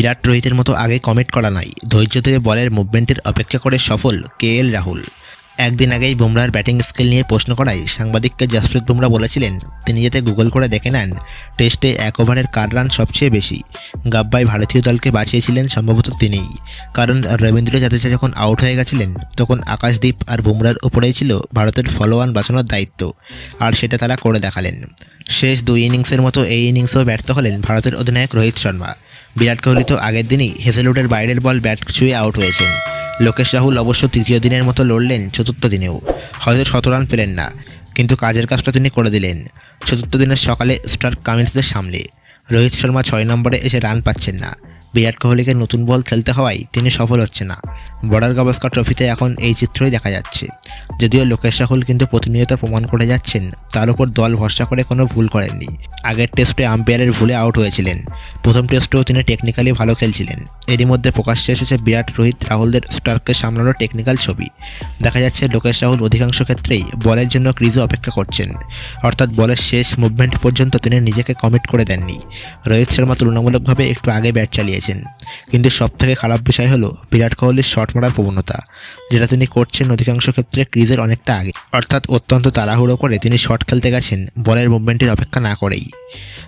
বিরাট রোহিতের মতো আগে কমিট করা নাই, ধৈর্য ধরে বলের মুভমেন্টের অপেক্ষা করে সফল কেএল রাহুল। একদিন আগেই বুমরাহর ব্যাটিং স্কিল নিয়ে প্রশ্ন করায় সাংবাদিককে জসপ্রীত বুমরাহ বলেছিলেন তিনি যাতে গুগল করে দেখে নেন টেস্টে এক ওভারের কার রান সবচেয়ে বেশি। গাব্বায় ভারতীয় দলকে বাঁচিয়েছিলেন সম্ভবত তিনিই, কারণ রবীন্দ্র জাদেজা যখন আউট হয়ে গেছিলেন তখন আকাশদীপ আর বুমরাহর উপরেই ছিল ভারতের ফলোয়ান বাঁচানোর দায়িত্ব, আর সেটা তারা করে দেখালেন। শেষ দুই ইনিংসের মতো এই ইনিংসেও ব্যর্থ হলেন ভারতের অধিনায়ক রোহিত শর্মা। বিরাট কোহলি তো আগের দিনই হেজেলউডের বাইরের বল ব্যাট ছুঁয়ে আউট হয়েছেন। লোকেশ রাহুল অবশ্য তৃতীয় দিনের মতো লড়লেন চতুর্থ দিনেও, হয়তো ১৭ রান পেলেন না, কিন্তু কাজের কাজটা তিনি করে দিলেন চতুর্থ দিনের সকালে স্টার্ক কামিন্সদের সামলে। রোহিত শর্মা ৬ নম্বরে এসে রান পাচ্ছেন না, বিরাট কোহলিকে নতুন বল খেলতে হওয়ায় তিনি সফল হচ্ছে না। বর্ডার গাভাস্কার ট্রফিতে এখন এই চিত্রই দেখা যাচ্ছে। যদিও লোকেশ রাহুল কিন্তু প্রতিনিয়ত প্রমাণ করে যাচ্ছেন তার উপর দল ভরসা করে কোনো ভুল করেননি। আগের টেস্টে আম্পায়ারের ভুলে আউট হয়েছিলেন, প্রথম টেস্টেও তিনি টেকনিক্যালি ভালো খেলছিলেন। এরই মধ্যে প্রকাশ্যে এসেছে বিরাট রোহিত রাহুলদের স্টার্ককে সামলানোর টেকনিক্যাল ছবি। দেখা যাচ্ছে লোকেশ রাহুল অধিকাংশ ক্ষেত্রেই বলের জন্য ক্রিজে অপেক্ষা করছেন, অর্থাৎ বলের শেষ মুভমেন্ট পর্যন্ত তিনি নিজেকে কমিট করে দেননি। রোহিত শর্মা তুলনামূলকভাবে একটু আগে ব্যাট চালিয়েছেন, কিন্তু সবথেকে খারাপ বিষয় হলো বিরাট কোহলির শট মারার প্রবণতা, যেটা তিনি করছেন অধিকাংশ ক্ষেত্রে ক্রিজের অনেকটা আগে, অর্থাৎ অত্যন্ত তাড়াহুড়ো করে তিনি শট খেলতে গেছেন বলের মুভমেন্টের অপেক্ষা না করেই।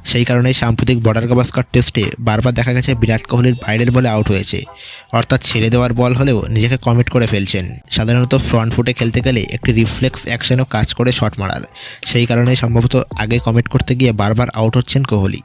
সেই কারণেই সাম্প্রতিক বর্ডার গাভাস্কার টেস্টে বারবার দেখা গেছে বিরাট কোহলির বাইরের বলে আউট হয়েছে, অর্থাৎ ছেড়ে দেওয়ার বল হলেও নিজেকে কমিট করে ফেলছেন। সাধারণত ফ্রন্ট ফুটে খেলতে গেলে একটি রিফ্লেক্স অ্যাকশনও কাজ করে শট মারার, সেই কারণেই সম্ভবত আগে কমিট করতে গিয়ে বারবার আউট হচ্ছেন কোহলি।